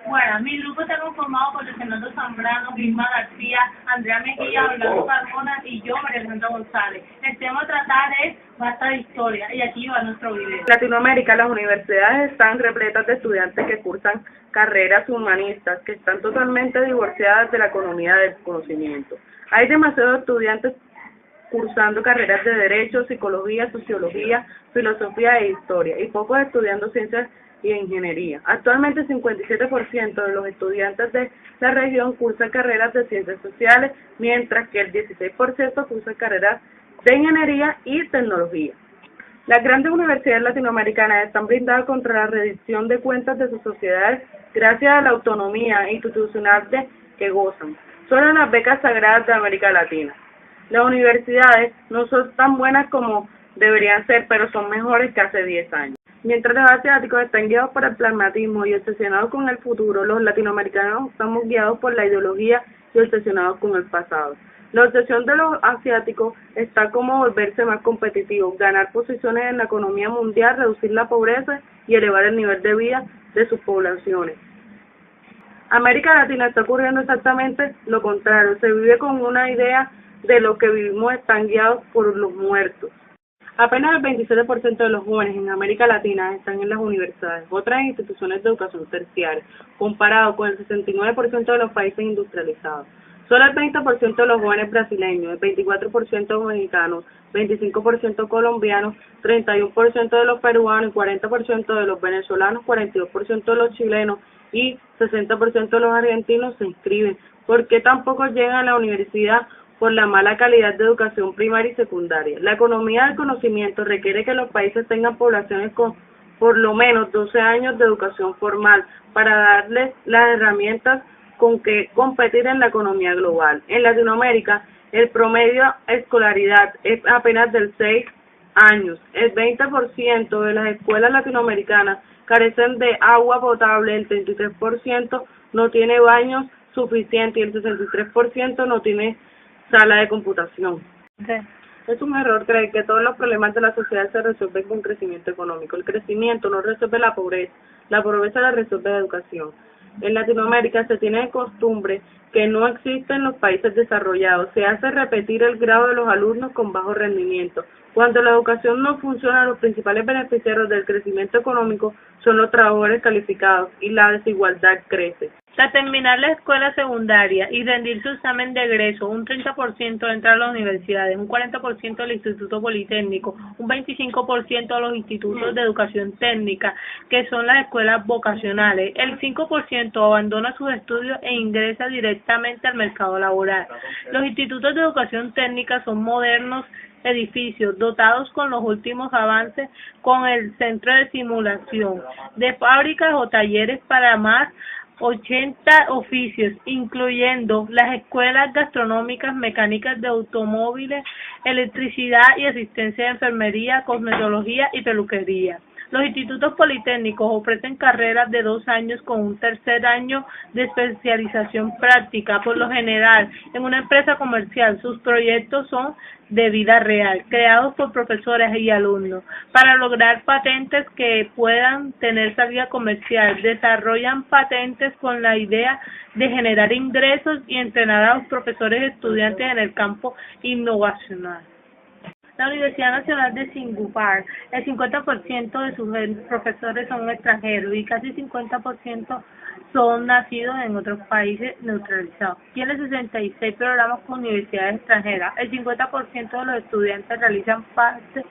Bueno, mi grupo está conformado por Fernando Zambrano, Vilma García, Andrea Mejía, Orlando Carmona y yo, María Santa González. El tema a tratar es basta de historia y aquí va nuestro video. En Latinoamérica las universidades están repletas de estudiantes que cursan carreras humanistas que están totalmente divorciadas de la economía del conocimiento. Hay demasiados estudiantes cursando carreras de Derecho, Psicología, Sociología, Filosofía e Historia, y pocos estudiando Ciencias y Ingeniería. Actualmente, 57% de los estudiantes de la región cursan carreras de Ciencias Sociales, mientras que el 16% cursa carreras de Ingeniería y Tecnología. Las grandes universidades latinoamericanas están blindadas contra la rendición de cuentas de sus sociedades gracias a la autonomía institucional de que gozan. Son las becas sagradas de América Latina. Las universidades no son tan buenas como deberían ser, pero son mejores que hace 10 años. Mientras los asiáticos están guiados por el pragmatismo y obsesionados con el futuro, los latinoamericanos estamos guiados por la ideología y obsesionados con el pasado. La obsesión de los asiáticos está como volverse más competitivos, ganar posiciones en la economía mundial, reducir la pobreza y elevar el nivel de vida de sus poblaciones. América Latina está ocurriendo exactamente lo contrario, se vive con una idea de lo que vivimos están guiados por los muertos. Apenas el 27% de los jóvenes en América Latina están en las universidades, otras instituciones de educación terciaria, comparado con el 69% de los países industrializados. Solo el 20% de los jóvenes brasileños, el 24% mexicanos, 25% colombianos, 31% de los peruanos, 40% de los venezolanos, 42% de los chilenos y 60% de los argentinos se inscriben. ¿Por qué tampoco llegan a la universidad? Por la mala calidad de educación primaria y secundaria. La economía del conocimiento requiere que los países tengan poblaciones con por lo menos 12 años de educación formal para darles las herramientas con que competir en la economía global. En Latinoamérica, el promedio de escolaridad es apenas del 6 años. El 20% de las escuelas latinoamericanas carecen de agua potable, el 33% no tiene baños suficientes y el 63% no tiene sala de computación. Sí. Es un error creer que todos los problemas de la sociedad se resuelven con crecimiento económico. El crecimiento no resuelve la pobreza la resuelve la educación. En Latinoamérica se tiene de costumbre que no existe en los países desarrollados. Se hace repetir el grado de los alumnos con bajo rendimiento. Cuando la educación no funciona, los principales beneficiarios del crecimiento económico son los trabajadores calificados y la desigualdad crece. Tras terminar la escuela secundaria y rendir su examen de egreso, un 30% entra a las universidades, un 40% al Instituto Politécnico, un 25% a los institutos de educación técnica, que son las escuelas vocacionales. El 5% abandona sus estudios e ingresa directamente al mercado laboral. Los institutos de educación técnica son modernos edificios dotados con los últimos avances, con el centro de simulación de fábricas o talleres para más 80 oficios, incluyendo las escuelas gastronómicas, mecánicas de automóviles, electricidad y asistencia de enfermería, cosmetología y peluquería. Los institutos politécnicos ofrecen carreras de 2 años con un tercer año de especialización práctica. Por lo general, en una empresa comercial, sus proyectos son de vida real, creados por profesores y alumnos. Para lograr patentes que puedan tener salida comercial, desarrollan patentes con la idea de generar ingresos y entrenar a los profesores y estudiantes en el campo innovacional. La Universidad Nacional de Singapur, el 50% de sus profesores son extranjeros y casi 50% son nacidos en otros países neutralizados. Tiene 66 programas con universidades extranjeras. El 50% de los estudiantes realizan parte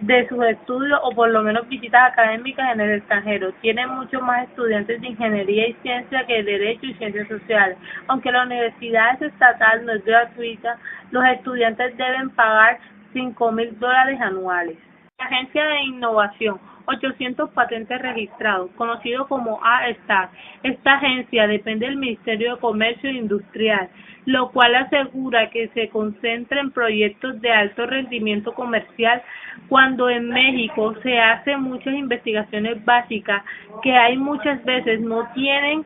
de sus estudios o por lo menos visitas académicas en el extranjero. Tiene muchos más estudiantes de ingeniería y ciencia que de derecho y ciencias sociales. Aunque la universidad es estatal, no es gratuita, los estudiantes deben pagar $5,000 anuales. Agencia de Innovación, 800 patentes registrados, conocido como ASTAC. Esta agencia depende del Ministerio de Comercio Industrial, lo cual asegura que se concentre en proyectos de alto rendimiento comercial, cuando en México se hacen muchas investigaciones básicas que hay muchas veces no tienen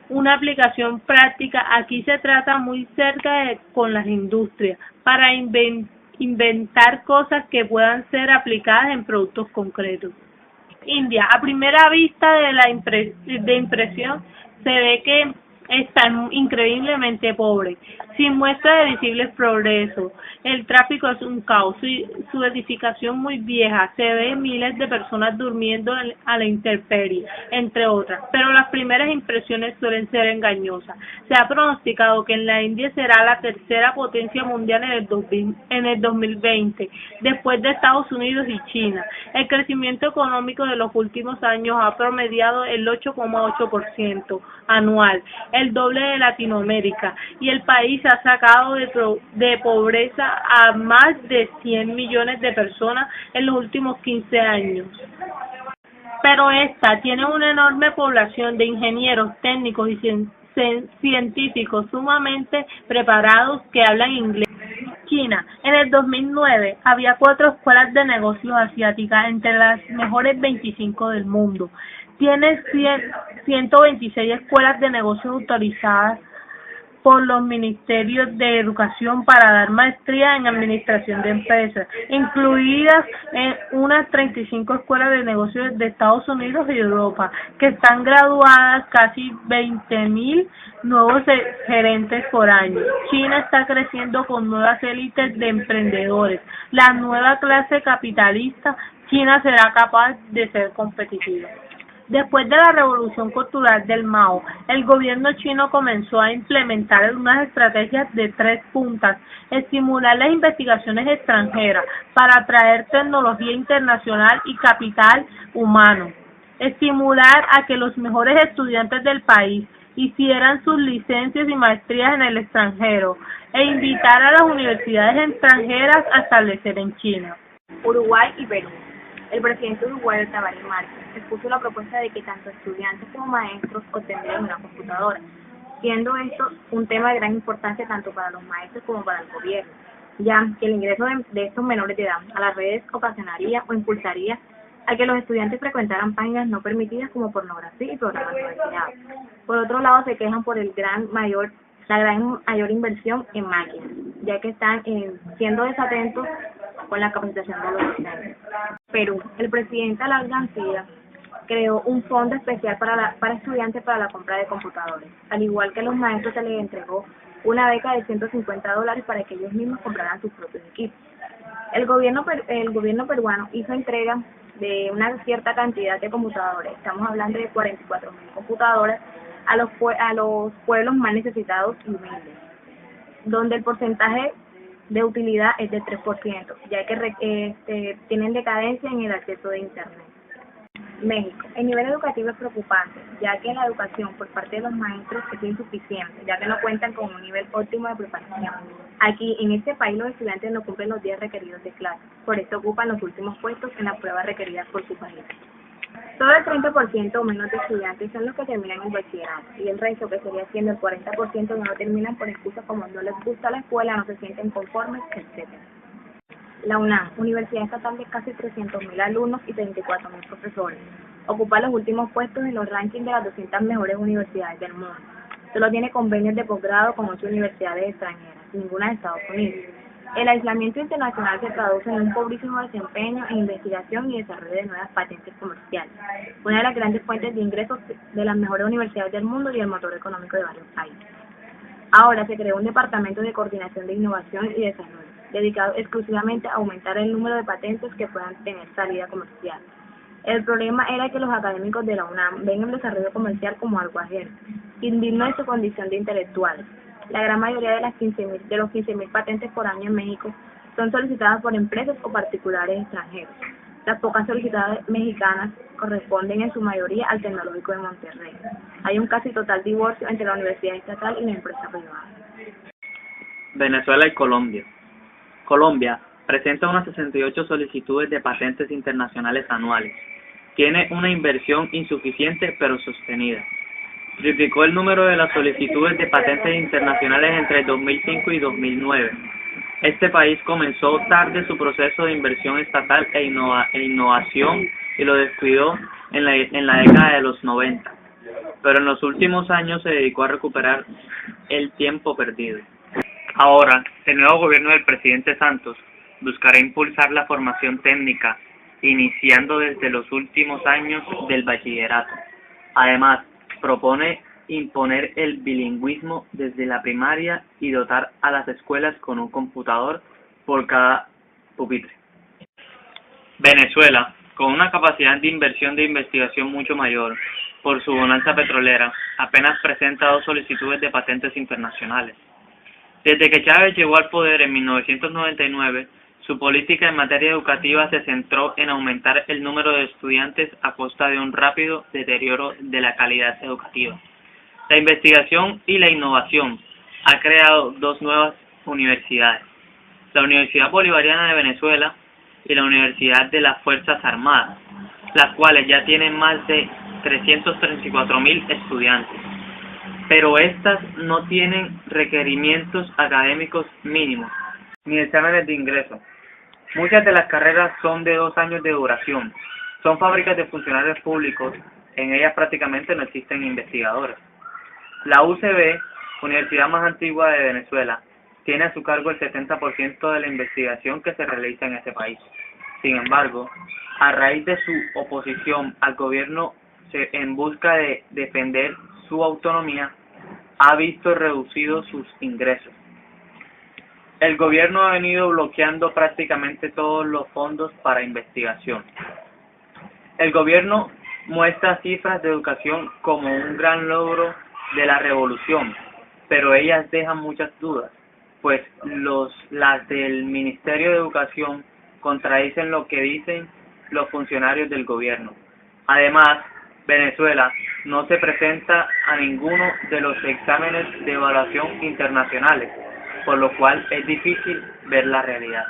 una aplicación práctica. Aquí se trata muy cerca con las industrias para inventar cosas que puedan ser aplicadas en productos concretos. India, a primera vista de impresión, se ve que está increíblemente pobre, sin muestra de visibles progresos. El tráfico es un caos, su edificación muy vieja, se ve miles de personas durmiendo a la intemperie, entre otras, pero las primeras impresiones suelen ser engañosas. Se ha pronosticado que en la India será la tercera potencia mundial en el 2020, después de Estados Unidos y China. El crecimiento económico de los últimos años ha promediado el 8,8% anual, el doble de Latinoamérica, y el país ha sacado de pobreza a más de 100 millones de personas en los últimos 15 años. Pero esta tiene una enorme población de ingenieros, técnicos y científicos sumamente preparados que hablan inglés. China, en el 2009 había 4 escuelas de negocios asiáticas entre las mejores 25 del mundo. Tiene 126 escuelas de negocios autorizadas por los ministerios de educación para dar maestría en administración de empresas, incluidas en unas 35 escuelas de negocios de Estados Unidos y Europa, que están graduadas casi 20.000 nuevos gerentes por año. China está creciendo con nuevas élites de emprendedores. La nueva clase capitalista, China será capaz de ser competitiva. Después de la revolución cultural del Mao, el gobierno chino comenzó a implementar unas estrategias de 3 puntas: estimular las investigaciones extranjeras para atraer tecnología internacional y capital humano, estimular a que los mejores estudiantes del país hicieran sus licencias y maestrías en el extranjero, e invitar a las universidades extranjeras a establecer en China. Uruguay y Perú. El presidente uruguayo Tabaré Márquez expuso la propuesta de que tanto estudiantes como maestros obtendrían una computadora, siendo esto un tema de gran importancia tanto para los maestros como para el gobierno, ya que el ingreso de estos menores de edad a las redes ocasionaría o impulsaría a que los estudiantes frecuentaran páginas no permitidas como pornografía y programas no deseados. Por otro lado, se quejan por la gran mayor inversión en máquinas, ya que están siendo desatentos con la capacitación de los docentes. Perú, el presidente Alan García creó un fondo especial para estudiantes para la compra de computadores. Al igual que a los maestros, se les entregó una beca de $150 para que ellos mismos compraran sus propios equipos. El gobierno peruano hizo entrega de una cierta cantidad de computadores. Estamos hablando de 44.000 computadoras a los pueblos más necesitados y humildes, donde el porcentaje de utilidad es del 3%, ya que tienen decadencia en el acceso de Internet. México. El nivel educativo es preocupante, ya que la educación por parte de los maestros es insuficiente, ya que no cuentan con un nivel óptimo de preparación. Aquí, en este país, los estudiantes no cumplen los días requeridos de clase, por eso ocupan los últimos puestos en las pruebas requeridas por su país. Solo el 30% o menos de estudiantes son los que terminan el bachillerato, y el resto, que sería siendo el 40%, no lo terminan por excusas como no les gusta la escuela, no se sienten conformes, etc. La UNAM, Universidad Estatal de casi 300.000 alumnos y 34.000 profesores, ocupa los últimos puestos en los rankings de las 200 mejores universidades del mundo. Solo tiene convenios de posgrado con 8 universidades extranjeras, ninguna de Estados Unidos. El aislamiento internacional se traduce en un pobrísimo desempeño en investigación y desarrollo de nuevas patentes comerciales, una de las grandes fuentes de ingresos de las mejores universidades del mundo y el motor económico de varios países. Ahora se creó un departamento de coordinación de innovación y desarrollo, dedicado exclusivamente a aumentar el número de patentes que puedan tener salida comercial. El problema era que los académicos de la UNAM ven el desarrollo comercial como algo ajeno, indigno de su condición de intelectuales. La gran mayoría de los 15.000 patentes por año en México son solicitadas por empresas o particulares extranjeros. Las pocas solicitadas mexicanas corresponden en su mayoría al Tecnológico de Monterrey. Hay un casi total divorcio entre la universidad estatal y la empresa privada. Venezuela y Colombia. Colombia presenta unas 68 solicitudes de patentes internacionales anuales. Tiene una inversión insuficiente pero sostenida. Triplicó el número de las solicitudes de patentes internacionales entre 2005 y 2009. Este país comenzó tarde su proceso de inversión estatal e innovación y lo descuidó en la década de los 90. Pero en los últimos años se dedicó a recuperar el tiempo perdido. Ahora, el nuevo gobierno del presidente Santos buscará impulsar la formación técnica iniciando desde los últimos años del bachillerato. Además, propone imponer el bilingüismo desde la primaria y dotar a las escuelas con un computador por cada pupitre. Venezuela, con una capacidad de inversión de investigación mucho mayor por su bonanza petrolera, apenas presenta 2 solicitudes de patentes internacionales. Desde que Chávez llegó al poder en 1999, su política en materia educativa se centró en aumentar el número de estudiantes a costa de un rápido deterioro de la calidad educativa. La investigación y la innovación ha creado 2 nuevas universidades, la Universidad Bolivariana de Venezuela y la Universidad de las Fuerzas Armadas, las cuales ya tienen más de 334.000 estudiantes, pero estas no tienen requerimientos académicos mínimos, ni exámenes de ingreso. Muchas de las carreras son de 2 años de duración, son fábricas de funcionarios públicos, en ellas prácticamente no existen investigadores. La UCB, universidad más antigua de Venezuela, tiene a su cargo el 70% de la investigación que se realiza en ese país. Sin embargo, a raíz de su oposición al gobierno en busca de defender su autonomía, ha visto reducidos sus ingresos. El gobierno ha venido bloqueando prácticamente todos los fondos para investigación. El gobierno muestra cifras de educación como un gran logro de la revolución, pero ellas dejan muchas dudas, pues las del Ministerio de Educación contradicen lo que dicen los funcionarios del gobierno. Además, Venezuela no se presenta a ninguno de los exámenes de evaluación internacionales, por lo cual es difícil ver la realidad.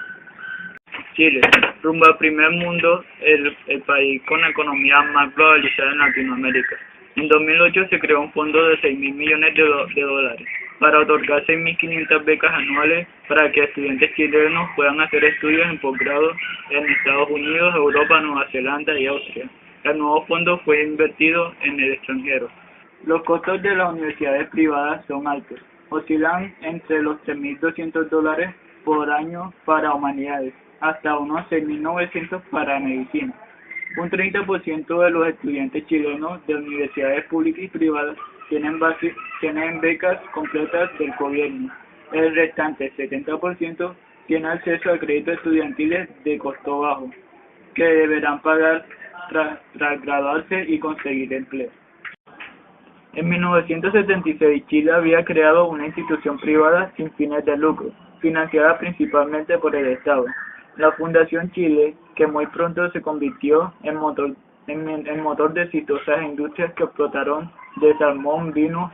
Chile, rumbo al primer mundo, el país con la economía más globalizada en Latinoamérica. En 2008 se creó un fondo de 6.000 millones de dólares para otorgar 6.500 becas anuales para que estudiantes chilenos puedan hacer estudios en posgrado en Estados Unidos, Europa, Nueva Zelanda y Austria. El nuevo fondo fue invertido en el extranjero. Los costos de las universidades privadas son altos, oscilan entre los $3.200 por año para humanidades, hasta unos 6.900 para medicina. Un 30% de los estudiantes chilenos de universidades públicas y privadas tienen becas completas del gobierno. El restante 70% tiene acceso a créditos estudiantiles de costo bajo, que deberán pagar tras graduarse y conseguir empleo. En 1976, Chile había creado una institución privada sin fines de lucro, financiada principalmente por el Estado, la Fundación Chile, que muy pronto se convirtió en motor de exitosas industrias que explotaron de salmón, vino,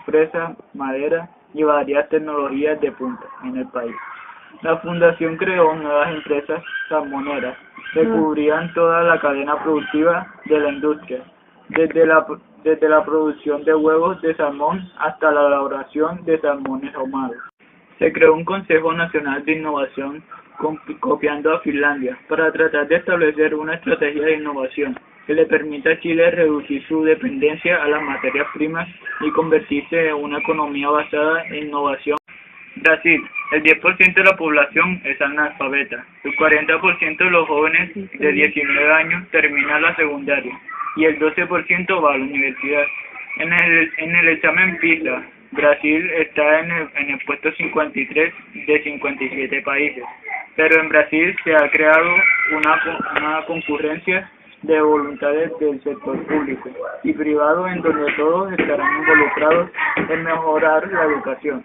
fresa, madera y varias tecnologías de punta en el país. La fundación creó nuevas empresas salmoneras que cubrían toda la cadena productiva de la industria, desde la producción de huevos de salmón hasta la elaboración de salmones ahumados. Se creó un Consejo Nacional de Innovación copiando a Finlandia para tratar de establecer una estrategia de innovación que le permita a Chile reducir su dependencia a las materias primas y convertirse en una economía basada en innovación. Brasil, el 10% de la población es analfabeta, el 40% de los jóvenes de 19 años terminan la secundaria y el 12% va a la universidad. En el examen PISA, Brasil está en el puesto 53 de 57 países, pero en Brasil se ha creado una concurrencia de voluntades del sector público y privado en donde todos estarán involucrados en mejorar la educación.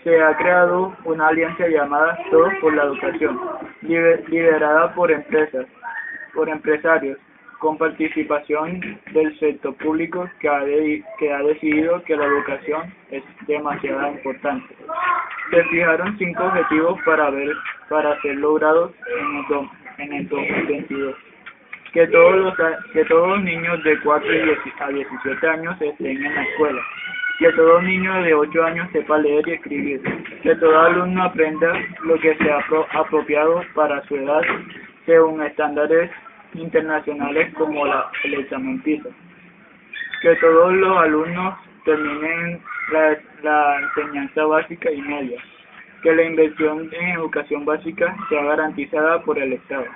Se ha creado una alianza llamada Todos por la Educación, liderada por empresarios, con participación del sector público que ha decidido que la educación es demasiado importante. Se fijaron 5 objetivos para ser logrados en el 2022. Que todos los niños de 4 a 17 años estén en la escuela. Que todo niño de 8 años sepa leer y escribir. Que todo alumno aprenda lo que sea apropiado para su edad según estándares internacionales como el examen PISA. Que todos los alumnos terminen la enseñanza básica y media. Que la inversión en educación básica sea garantizada por el Estado.